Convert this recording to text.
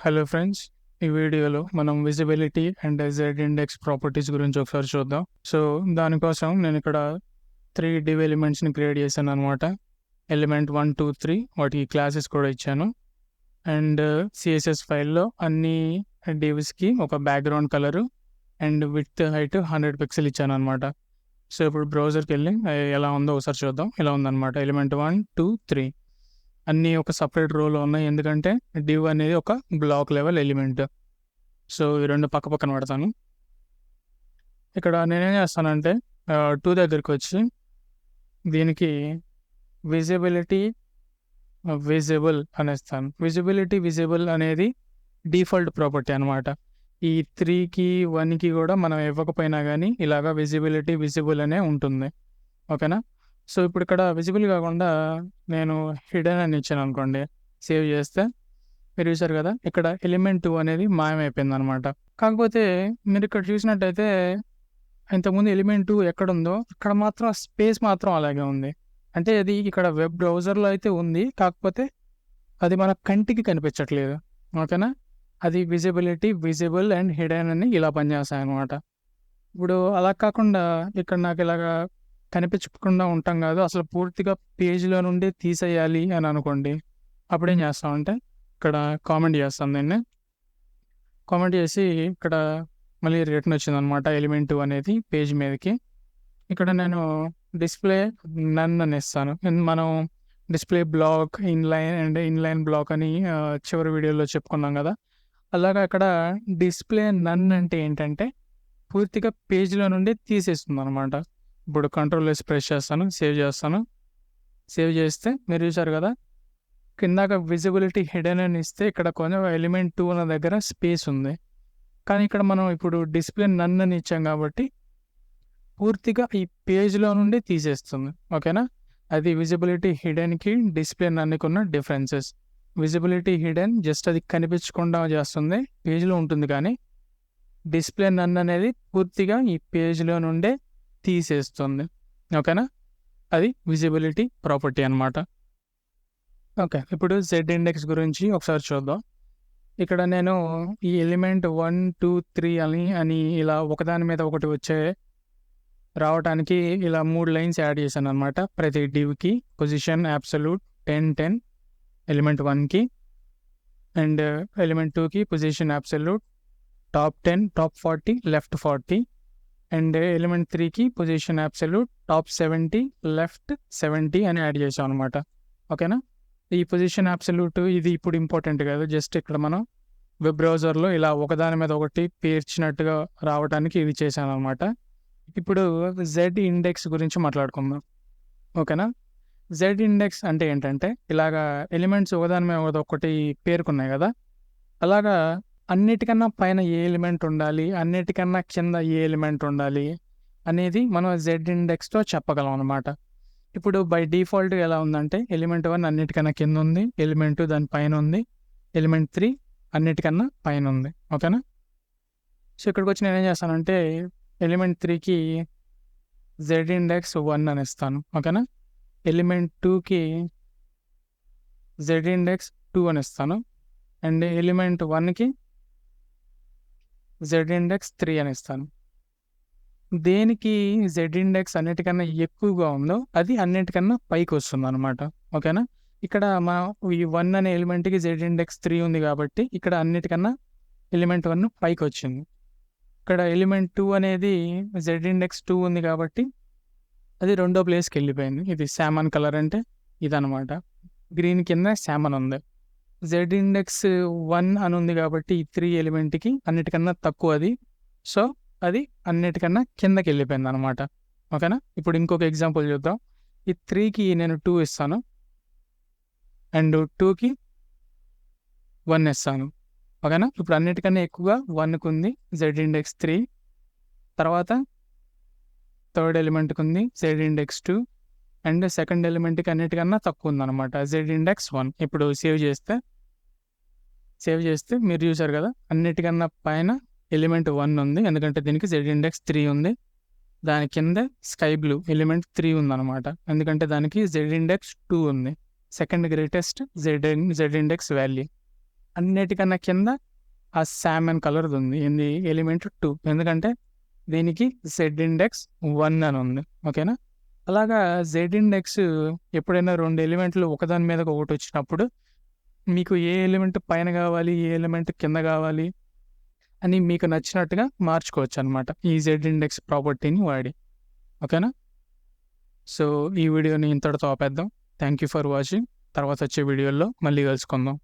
Hello friends, ఈ వీడియోలో మనం visibility and Z index properties గురించి ఒకసారి చూద్దాం. సో దానికోసం నేను ఇక్కడ 3 div ఎలిమెంట్స్ని క్రియేట్ చేశాను అనమాట. ఎలిమెంట్ 1, 2, 3 వాటికి క్లాసెస్ కూడా ఇచ్చాను. అండ్ సిఎస్ఎస్ ఫైల్లో అన్ని divsకి ఒక background colour and width height 100 pixel ఇచ్చాను అనమాట. సో ఇప్పుడు బ్రౌజర్కి వెళ్ళి ఎలా ఉందో ఒకసారి చూద్దాం. ఇలా ఉందన్నమాట. ఎలిమెంట్ 1, 2, 3 అన్నీ ఒక సపరేట్ రోలో ఉన్నాయి, ఎందుకంటే div అనేది ఒక బ్లాక్ లెవెల్ ఎలిమెంట్. సో ఈ రెండు పక్క పక్కన పెడతాను. ఇక్కడ నేనేం చేస్తానంటే 2 దగ్గరికి వచ్చి దీనికి విజిబిలిటీ విజిబుల్ అనేస్తాను. విజిబుల్ అనేది డిఫాల్ట్ ప్రాపర్టీ అనమాట. ఈ 3కి 1కి కూడా మనం ఇవ్వకపోయినా కానీ ఇలాగా విజిబుల్ అనే ఉంటుంది. ఓకేనా? సో ఇప్పుడు ఇక్కడ విజిబుల్ కాకుండా నేను హిడెన్ అని ఇచ్చాను అనుకోండి, సేవ్ చేస్తే మీరు చూసారు కదా, ఇక్కడ ఎలిమెంట్ 2 అనేది మాయమైపోయింది అనమాట. కాకపోతే మీరు ఇక్కడ చూసినట్టయితే ఇంతకుముందు ఎలిమెంట్ 2 ఎక్కడుందో అక్కడ మాత్రం స్పేస్ మాత్రం అలాగే ఉంది. అంటే అది ఇక్కడ వెబ్ బ్రౌజర్లో అయితే ఉంది, కాకపోతే అది మన కంటికి కనిపించట్లేదు. ఓకేనా? అది విజిబుల్ అండ్ హిడెన్ అని ఇలా పనిచేస్తాయి అనమాట. ఇప్పుడు అలా కాకుండా ఇక్కడ నాకు ఇలాగా కనిపించకుండా ఉంటాం కాదు, అసలు పూర్తిగా పేజ్లో నుండి తీసేయాలి అని అనుకోండి, అప్పుడేం చేస్తామంటే ఇక్కడ కామెంట్ చేస్తాం. దీన్ని కామెంట్ చేసి ఇక్కడ మళ్ళీ రిటర్న్ వచ్చిందనమాట ఎలిమెంట్ 2 అనేది పేజ్ మీదకి. ఇక్కడ నేను డిస్ప్లే నన్ అని ఇస్తాను. మనం డిస్ప్లే బ్లాక్ ఇన్లైన్ బ్లాక్ అని చివరి వీడియోలో చెప్పుకున్నాం కదా, అలాగా ఇక్కడ డిస్ప్లే నన్ అంటే ఏంటంటే పూర్తిగా పేజ్లో నుండి తీసేస్తుంది అనమాట. ఇప్పుడు కంట్రోల్ ప్రెస్ చేస్తాను, సేవ్ చేస్తాను. సేవ్ చేస్తే మీరు చూసారు కదా, కిందాక విజిబిలిటీ హిడెన్ అని ఇస్తే ఇక్కడ కొంచెం ఎలిమెంట్ 2 ఉన్న దగ్గర స్పేస్ ఉంది. కానీ ఇక్కడ మనం ఇప్పుడు డిస్ప్లే నన్ అని ఇచ్చాం కాబట్టి పూర్తిగా ఈ పేజ్లో నుండి తీసేస్తుంది. ఓకేనా? అది విజిబిలిటీ హిడెన్కి డిస్ప్లే నన్కి ఉన్న డిఫరెన్సెస్. విజిబిలిటీ హిడెన్ జస్ట్ అది కనిపించకుండా చేస్తుంది, పేజ్లో ఉంటుంది, కానీ డిస్ప్లే నన్ అనేది పూర్తిగా ఈ పేజ్లో నుండే తీసేస్తుంది. ఓకేనా? అది విజిబిలిటీ ప్రాపర్టీ అనమాట. ఓకే, ఇప్పుడు జెడ్ ఇండెక్స్ గురించి ఒకసారి చూద్దాం. ఇక్కడ నేను ఈ ఎలిమెంట్ 1, 2, 3 అని ఇలా ఒకదాని మీద ఒకటి రావడానికి ఇలా 3 లైన్స్ యాడ్ చేశాను అనమాట. ప్రతి divకి పొజిషన్ అబ్సల్యూట్ 10, 10 ఎలిమెంట్ 1కి, అండ్ ఎలిమెంట్ 2కి position absolute top 10, top 40, left 40, and element 3కి పొజిషన్ అబ్సల్యూట్ టాప్ 70, లెఫ్ట్ 70 అని యాడ్ చేసాం అనమాట. ఓకేనా? ఈ పొజిషన్ అబ్సల్యూట్ ఇది ఇప్పుడు ఇంపార్టెంట్ కాదు, జస్ట్ ఇక్కడ మనం వెబ్ బ్రౌజర్లో ఇలా ఒకదాని మీద ఒకటి పేర్చినట్టుగా రావడానికి ఇది చేశాను అనమాట. ఇప్పుడు జెడ్ ఇండెక్స్ గురించి మాట్లాడుకుందాం. ఓకేనా? జెడ్ ఇండెక్స్ అంటే ఏంటంటే ఇలాగా ఎలిమెంట్స్ ఒకదాని మీద ఒకటి పేర్కొన్నాయి కదా, అలాగా అన్నిటికన్నా పైన ఏ ఎలిమెంట్ ఉండాలి, అన్నిటికన్నా కింద ఏ ఎలిమెంట్ ఉండాలి అనేది మనం జెడ్ ఇండెక్స్తో చెప్పగలం అనమాట. ఇప్పుడు బై డిఫాల్ట్ ఎలా ఉందంటే ఎలిమెంట్ 1 అన్నిటికన్నా కింద ఉంది, ఎలిమెంట్ 2 దాని పైన ఉంది, ఎలిమెంట్ 3 అన్నిటికన్నా పైన ఉంది. ఓకేనా? సో ఇక్కడికి వచ్చి నేనేం చేస్తానంటే ఎలిమెంట్ 3కి జెడ్ ఇండెక్స్ 1 అని ఇస్తాను. ఓకేనా? ఎలిమెంట్ 2కి జెడ్ ఇండెక్స్ 2 అని ఇస్తాను, అండ్ ఎలిమెంట్ 1కి జెడ్ ఇండెక్స్ 3 అని ఇస్తాను. దేనికి జెడ్ ఇండెక్స్ అన్నిటికన్నా ఎక్కువగా ఉందో అది అన్నిటికన్నా పైకి వస్తుంది అనమాట. ఓకేనా? ఇక్కడ మనం ఈ 1 అనే ఎలిమెంట్కి జెడ్ ఇండెక్స్ 3 ఉంది కాబట్టి ఇక్కడ అన్నిటికన్నా ఎలిమెంట్ 1 పైకి వచ్చింది. ఇక్కడ ఎలిమెంట్ 2 అనేది జెడ్ ఇండెక్స్ 2 ఉంది కాబట్టి అది రెండో ప్లేస్కి వెళ్ళిపోయింది. ఇది శామన్ కలర్ అంటే ఇదనమాట. గ్రీన్ కింద శామన్ ఉంది. జెడ్ ఇండెక్స్ 1 అని ఉంది కాబట్టి ఈ 3 ఎలిమెంట్కి అన్నిటికన్నా తక్కువ అది, సో అది అన్నిటికన్నా కిందకి వెళ్ళిపోయింది అనమాట. ఓకేనా? ఇప్పుడు ఇంకొక ఎగ్జాంపుల్ చూద్దాం. ఈ 3కి నేను 2 ఇస్తాను, అండ్ 2కి 1 ఇస్తాను. ఓకేనా? ఇప్పుడు అన్నిటికన్నా ఎక్కువగా 1కి ఉంది జెడ్ ఇండెక్స్ 3, తర్వాత థర్డ్ ఎలిమెంట్కి ఉంది జెడ్ ఇండెక్స్ 2, అండ్ సెకండ్ ఎలిమెంట్కి అన్నిటికన్నా తక్కువ ఉందన్నమాట జెడ్ ఇండెక్స్ 1. ఇప్పుడు సేవ్ చేస్తే మీరు చూసారు కదా, అన్నిటికన్నా పైన ఎలిమెంట్ 1 ఉంది, ఎందుకంటే దీనికి జెడ్ ఇండెక్స్ 3 ఉంది. దాని కింద స్కై బ్లూ ఎలిమెంట్ 3 ఉందన్నమాట, ఎందుకంటే దానికి జెడ్ ఇండెక్స్ 2 ఉంది. Second greatest Z index value. అన్నిటికన్నా కింద ఆ సామన్ కలర్ది ఉంది ఏంది ఎలిమెంట్ 2 ఎందుకంటే దీనికి జెడ్ ఇండెక్స్ 1 అని ఉంది ఓకేనా. అలాగా జెడ్ ఇండెక్స్ ఎప్పుడైనా 2 ఎలిమెంట్లు ఒకదాని మీదకి ఒకటి వచ్చినప్పుడు మీకు ఏ ఎలిమెంట్ పైన కావాలి ఏ ఎలిమెంట్ కింద కావాలి అని మీకు నచ్చినట్టుగా మార్చుకోవచ్చు అనమాట ఈ జెడ్ ఇండెక్స్ ప్రాపర్టీని వాడి ఓకేనా. సో ఈ వీడియోని ఇంతటితో ఆపేద్దాం. Thank you for watching. తర్వాత వచ్చే వీడియోల్లో మళ్ళీ కలుసుకుందాం.